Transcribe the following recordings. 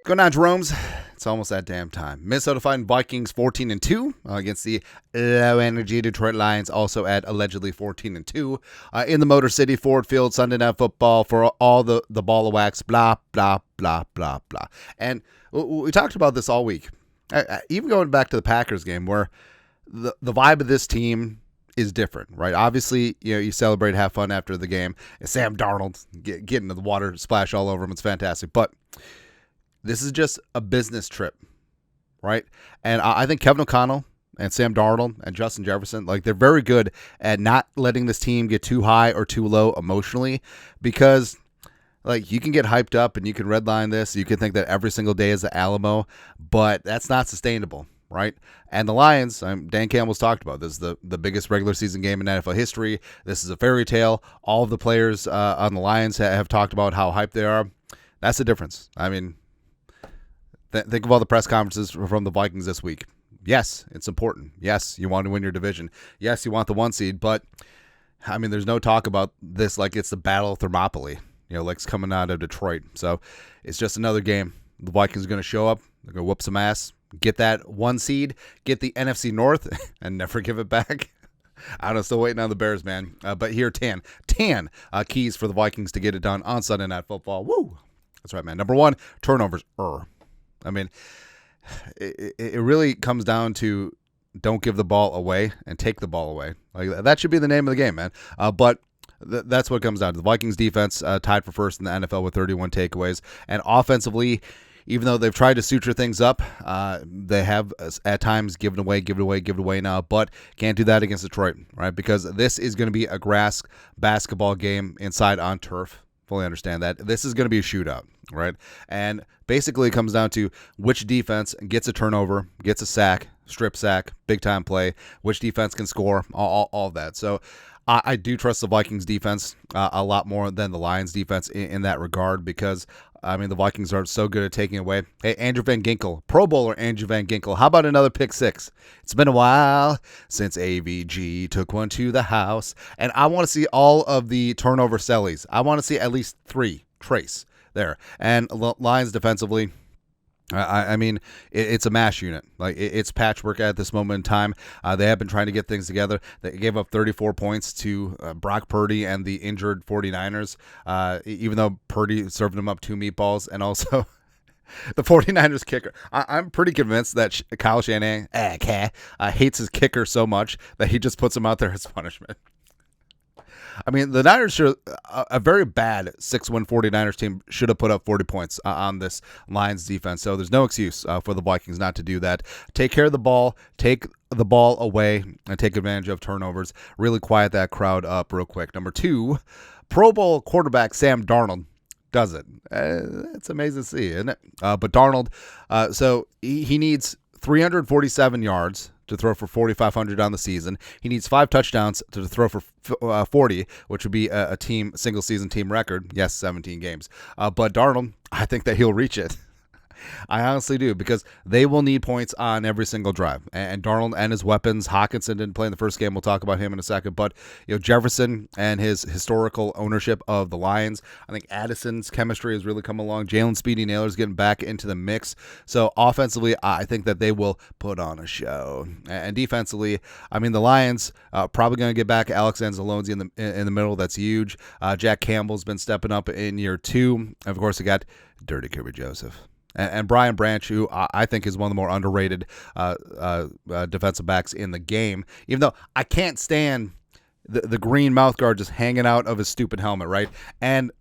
Going on, Jerome's. It's almost that damn time. Minnesota fighting Vikings 14-2 against the low energy Detroit Lions, also at allegedly 14-2 in the Motor City Ford Field Sunday Night Football for all the ball of wax. Blah blah blah blah blah. And we talked about this all week. Even going back to the Packers game, where the vibe of this team is different, right? Obviously, you celebrate, have fun after the game. Sam Darnold getting the water splash all over him. It's fantastic, but this is just a business trip, right? And I think Kevin O'Connell and Sam Darnold and Justin Jefferson, they're very good at not letting this team get too high or too low emotionally, because you can get hyped up and you can redline this. You can think that every single day is the Alamo, but that's not sustainable, right? And the Lions, Dan Campbell's talked about this, the biggest regular season game in NFL history. This is a fairy tale. All of the players on the Lions have talked about how hyped they are. That's the difference. I mean, think of all the press conferences from the Vikings this week. Yes, it's important. Yes, you want to win your division. Yes, you want the 1 seed, but there's no talk about this like it's the Battle of Thermopylae, like it's coming out of Detroit. So it's just another game. The Vikings are going to show up. They're going to whoop some ass, get that 1 seed, get the NFC North, and never give it back. I don't know, still waiting on the Bears, man. But here, 10 keys for the Vikings to get it done on Sunday Night Football. Woo! That's right, man. Number 1, turnovers. It really comes down to don't give the ball away and take the ball away. That should be the name of the game, man. But that's what it comes down to. The Vikings defense tied for first in the NFL with 31 takeaways. And offensively, even though they've tried to suture things up, they have at times given away now, but can't do that against Detroit, right? Because this is going to be a grass basketball game inside on turf. Fully understand that. This is going to be a shootout, right? And basically it comes down to which defense gets a turnover, gets a sack, strip sack, big time play, which defense can score, all of that. So I do trust the Vikings defense a lot more than the Lions defense in that regard, because the Vikings are so good at taking away. Hey, Andrew Van Ginkel, Pro Bowler Andrew Van Ginkel, how about another pick six? It's been a while since AVG took one to the house. And I want to see all of the turnover sellies. I want to see at least 3 trace there. And Lions defensively, it's a mash unit. It's patchwork at this moment in time. They have been trying to get things together. They gave up 34 points to Brock Purdy and the injured 49ers, even though Purdy served them up 2 meatballs, and also the 49ers kicker. I'm pretty convinced that Kyle Shanahan hates his kicker so much that he just puts him out there as punishment. The Niners should, a very bad 6-win 49ers team should have put up 40 points on this Lions defense. So there's no excuse for the Vikings not to do that. Take care of the ball, take the ball away, and take advantage of turnovers. Really quiet that crowd up real quick. Number 2, Pro Bowl quarterback Sam Darnold does it. It's amazing to see, isn't it? But Darnold, so he needs 347 yards to throw for 4,500 on the season. He needs 5 touchdowns to throw for 40, which would be a single season team record. Yes, 17 games. But Darnold, I think that he'll reach it. I honestly do, because they will need points on every single drive. And Darnold and his weapons, Hockenson didn't play in the first game. We'll talk about him in a second. But Jefferson and his historical ownership of the Lions. I think Addison's chemistry has really come along. Jalen Speedy Nailor's getting back into the mix. So offensively, I think that they will put on a show. And defensively, the Lions probably going to get back Alex Anzalone in the middle. That's huge. Jack Campbell's been stepping up in year 2. And of course, they got Dirty Kirby Joseph. And Brian Branch, who I think is one of the more underrated defensive backs in the game, even though I can't stand the green mouthguard just hanging out of his stupid helmet, right? And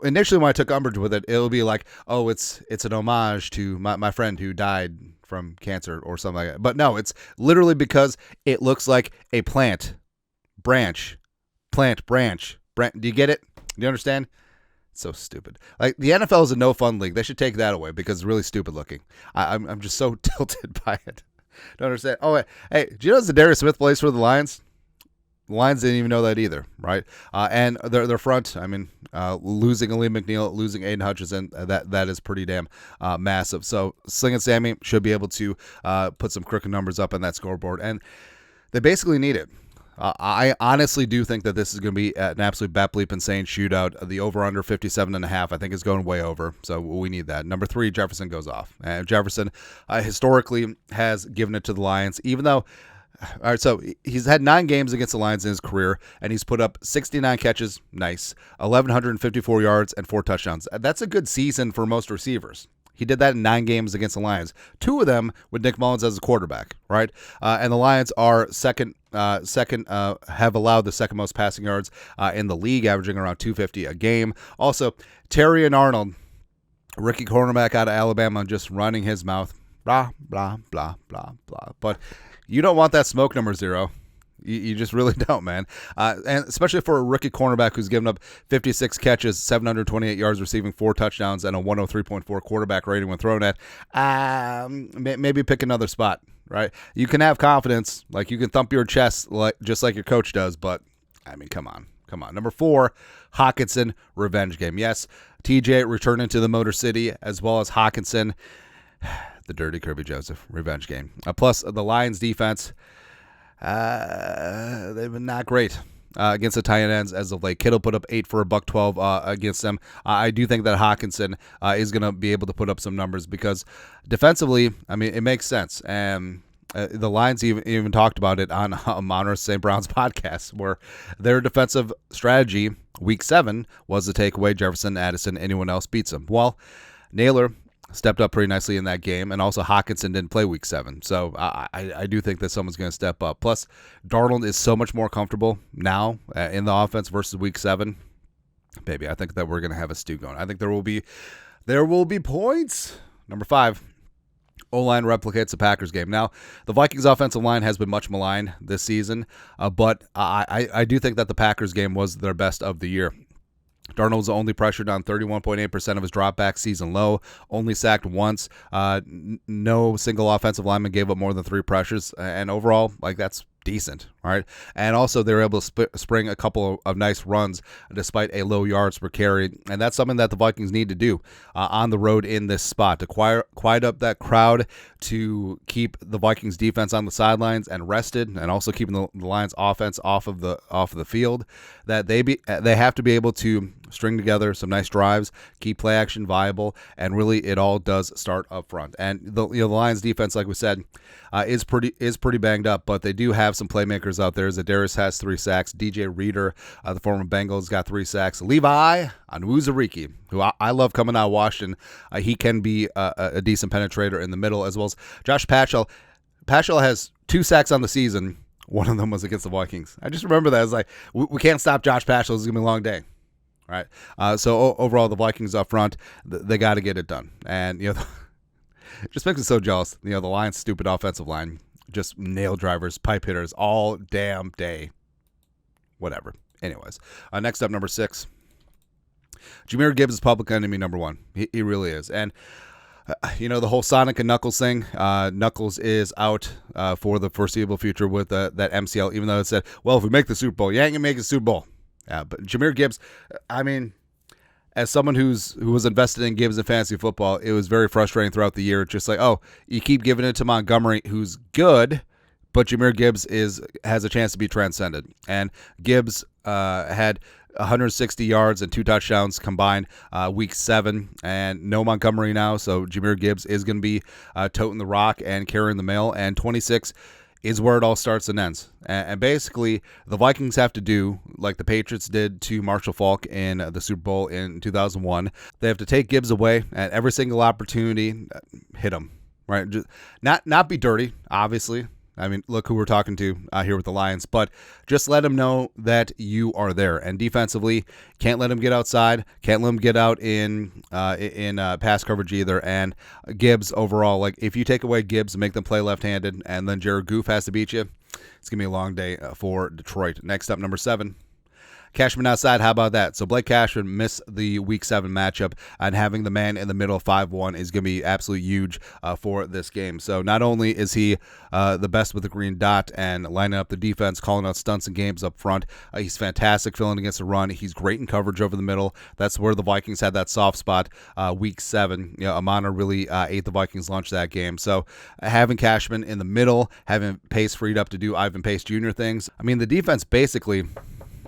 initially when I took umbrage with it, it'll be like, oh, it's an homage to my friend who died from cancer or something like that. But no, it's literally because it looks like a branch. Do you get it? Do you understand? So stupid. The NFL is a no fun league. They should take that away because it's really stupid looking. I'm just so tilted by it. Don't understand. Oh, hey, do you know Zadarius Smith plays for the Lions? The Lions didn't even know that either, right? And their front, losing Ali McNeil, losing Aiden Hutchinson, that is pretty damn massive. So Sling and Sammy should be able to put some crooked numbers up on that scoreboard, and they basically need it. I honestly do think that this is going to be an absolute bat bleep insane shootout. The over-under 57.5, I think, is going way over, so we need that. Number 3, Jefferson goes off. And Jefferson historically has given it to the Lions, even though, all right, so he's had 9 games against the Lions in his career, and he's put up 69 catches, nice, 1,154 yards, and 4 touchdowns. That's a good season for most receivers. He did that in 9 games against the Lions. 2 of them with Nick Mullins as a quarterback, right? And the Lions are have allowed the second most passing yards in the league, averaging around 250 a game. Also, Terry and Darnold, rookie cornerback out of Alabama, just running his mouth, blah, blah, blah, blah, blah. But you don't want that smoke, number 0. You just really don't, man. And especially for a rookie cornerback who's given up 56 catches, 728 yards receiving, 4 touchdowns, and a 103.4 quarterback rating when thrown at. Maybe pick another spot, right? You can have confidence. Like, you can thump your chest just like your coach does, but, I mean, come on. Number 4, Hockenson, revenge game. Yes, TJ returning to the Motor City, as well as Hockenson, the dirty Kirby Joseph, revenge game. Plus, the Lions defense, they've been not great against the tight ends as of late. Kittle put up 8 for $112 against them. I do think that Hockenson is going to be able to put up some numbers because defensively, I mean, it makes sense. And the Lions even talked about it on Monroe St. Brown's podcast, where their defensive strategy week 7 was to take away Jefferson, Addison, anyone else beats them. Well, Naylor stepped up pretty nicely in that game, and also Hockenson didn't play week 7. So I do think that someone's going to step up. Plus, Darnold is so much more comfortable now in the offense versus week 7. Baby, I think that we're going to have a stew going. I think there will be points. Number 5, O-line replicates the Packers game. Now, the Vikings offensive line has been much maligned this season, but I do think that the Packers game was their best of the year. Darnold was only pressured on 31.8% of his dropbacks, season low, only sacked once. No single offensive lineman gave up more than 3 pressures, and overall, like, that's decent, all right? And also, they were able to spring a couple of nice runs despite a low yards per carry, and that's something that the Vikings need to do on the road in this spot, to quiet up that crowd, to keep the Vikings defense on the sidelines and rested, and also keeping the Lions offense off of the field. That they have to be able to string together some nice drives, keep play action viable, and really it all does start up front. And the Lions defense, like we said, is pretty banged up, but they do have some playmakers out there. Zadarius has 3 sacks. DJ Reader, the former Bengals, got 3 sacks. Levi Onwuzurike, who I love coming out of Washington, he can be a decent penetrator in the middle, as well as Josh Patchell. Patchell has 2 sacks on the season. One of them was against the Vikings. I just remember that. I was like, we can't stop Josh Patchell. This is going to be a long day. Right. So overall, the Vikings up front, they got to get it done. And, it just makes me so jealous. The Lions' stupid offensive line, just nail drivers, pipe hitters all damn day. Whatever. Anyways, next up, number 6. Jamir Gibbs is public enemy number 1. He really is. And, the whole Sonic and Knuckles thing, Knuckles is out for the foreseeable future with that MCL, even though it said, well, if we make the Super Bowl, you ain't going to make the Super Bowl. Yeah, but Jamir Gibbs, I mean, as someone who was invested in Gibbs in fantasy football, it was very frustrating throughout the year. Just like, oh, you keep giving it to Montgomery, who's good, but Jamir Gibbs has a chance to be transcended. And Gibbs had 160 yards and 2 touchdowns combined week 7, and no Montgomery now, so Jamir Gibbs is going to be toting the rock and carrying the mail, and 26 is where it all starts and ends. And basically, the Vikings have to do like the Patriots did to Marshall Faulk in the Super Bowl in 2001. They have to take Gibbs away at every single opportunity, hit him, right? Just not be dirty, obviously. I mean, look who we're talking to here with the Lions, but just let them know that you are there. And defensively, can't let them get outside, can't let them get out in pass coverage either. And Gibbs overall, like, if you take away Gibbs and make them play left-handed, and then Jared Goff has to beat you, it's gonna be a long day for Detroit. Next up, number 7. Cashman outside, how about that? So Blake Cashman missed the Week 7 matchup, and having the man in the middle 5-1 is going to be absolutely huge for this game. So not only is he the best with the green dot and lining up the defense, calling out stunts and games up front, he's fantastic filling against the run. He's great in coverage over the middle. That's where the Vikings had that soft spot Week 7. Amana really ate the Vikings' lunch that game. So having Cashman in the middle, having Pace freed up to do Ivan Pace Jr. things. I mean, the defense basically,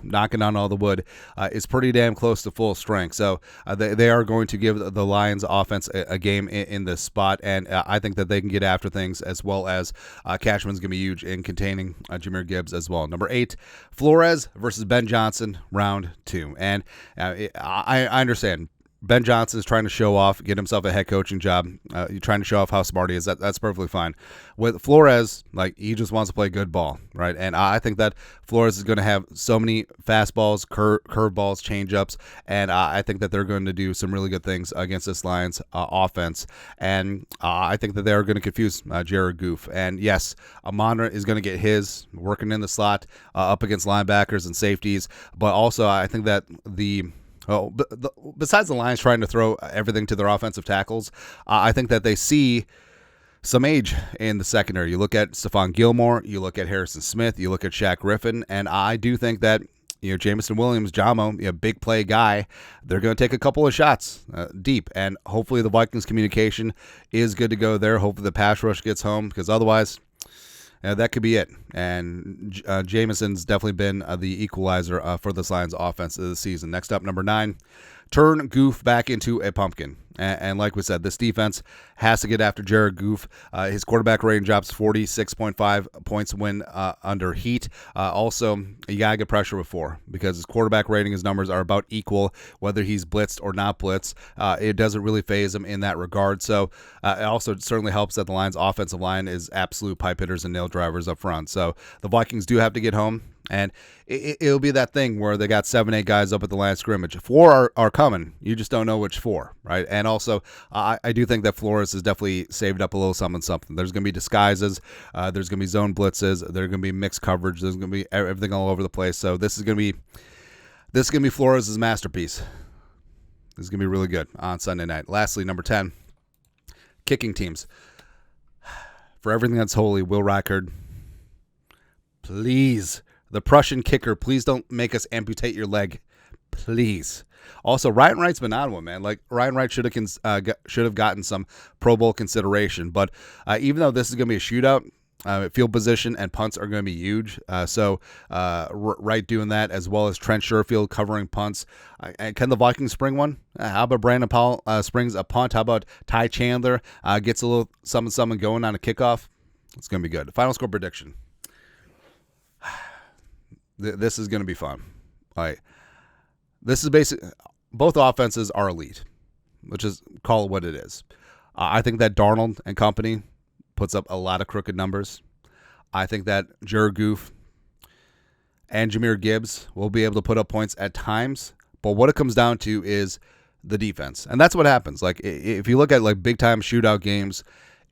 knocking on all the wood, is pretty damn close to full strength. So they are going to give the Lions offense a game in this spot, and I think that they can get after things, as well as Cashman's going to be huge in containing Jamir Gibbs as well. Number 8, Flores versus Ben Johnson, round 2. And I understand. Ben Johnson is trying to show off, get himself a head coaching job. You're trying to show off how smart he is. That's perfectly fine. With Flores, he just wants to play good ball, right? And I think that Flores is going to have so many fastballs, curveballs, changeups, and I think that they're going to do some really good things against this Lions offense. And I think that they're going to confuse Jared Goff. And yes, Amon is going to get his working in the slot up against linebackers and safeties. But also, I think that besides the Lions trying to throw everything to their offensive tackles, I think that they see some age in the secondary. You look at Stephon Gilmore, you look at Harrison Smith, you look at Shaq Griffin, and I do think that Jameson Williams, Jamo, big play guy, they're going to take a couple of shots deep, and hopefully the Vikings communication is good to go there. Hopefully the pass rush gets home, because otherwise, that could be it. And Jameson's definitely been the equalizer for this Lions offense of the season. Next up, number 9, turn Goff back into a pumpkin. And like we said, this defense has to get after Jared Goff. His quarterback rating drops 46.5 points when under heat. Also, you got to get pressure with 4, because his quarterback rating, his numbers are about equal, whether he's blitzed or not blitzed. It doesn't really phase him in that regard. So it also certainly helps that the Lions' offensive line is absolute pipe hitters and nail drivers up front. So the Vikings do have to get home. And it'll be that thing where they got 7-8 guys up at the line of scrimmage. 4 are coming. You just don't know which 4, right? And also, I do think that Flores has definitely saved up a little something. There's going to be disguises. There's going to be zone blitzes. There's going to be mixed coverage. There's going to be everything all over the place. So this is going to be Flores' masterpiece. This is going to be really good on Sunday night. Lastly, number 10, kicking teams. For everything that's holy, Will Reichard, please. The Prussian kicker, please don't make us amputate your leg, please. Also, Ryan Wright's been on one, man. Ryan Wright should have gotten some Pro Bowl consideration. But even though this is going to be a shootout, field position and punts are going to be huge. So Wright doing that, as well as Trent Sherfield covering punts. And can the Vikings spring one? How about Brandon Powell springs a punt? How about Ty Chandler gets a little something going on a kickoff? It's going to be good. Final score prediction. This is going to be fun. All right. This is both offenses are elite. Let's just call it what it is. I think that Darnold and company puts up a lot of crooked numbers. I think that Jared Goff and Jamir Gibbs will be able to put up points at times. But what it comes down to is the defense. And that's what happens. If you look at big-time shootout games,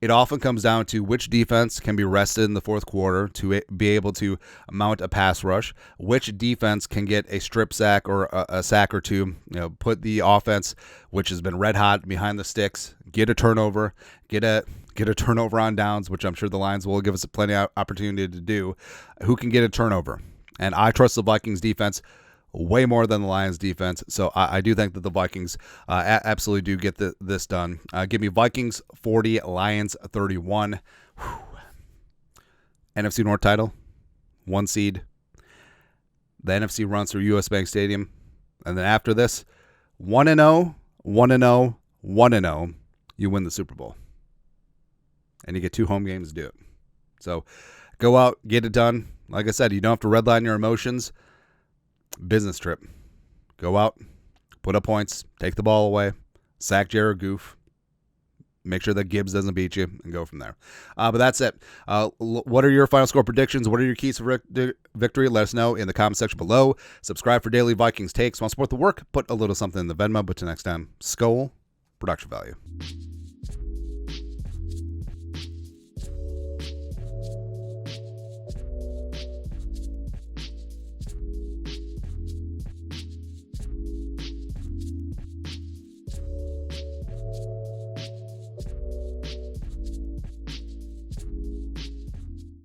it often comes down to which defense can be rested in the fourth quarter to be able to mount a pass rush, which defense can get a strip sack or a sack or two, put the offense, which has been red hot, behind the sticks, get a turnover, get a turnover on downs, which I'm sure the Lions will give us plenty of opportunity to do. Who can get a turnover? And I trust the Vikings defense way more than the Lions defense. So I do think that the Vikings absolutely do get this done. Give me Vikings 40, Lions 31. Whew. NFC North title, 1 seed. The NFC runs through US Bank Stadium. And then after this, 1-0, 1-0, 1-0, you win the Super Bowl. And you get 2 home games to do it. So go out, get it done. Like I said, you don't have to redline your emotions. Business trip. Go out, put up points, take the ball away, sack Jared Goff, make sure that Gibbs doesn't beat you, and go from there. But that's it. What are your final score predictions? What are your keys for victory? Let us know in the comment section below. Subscribe for daily Vikings takes. Want to support the work? Put a little something in the Venmo. But till next time, Skol, production value.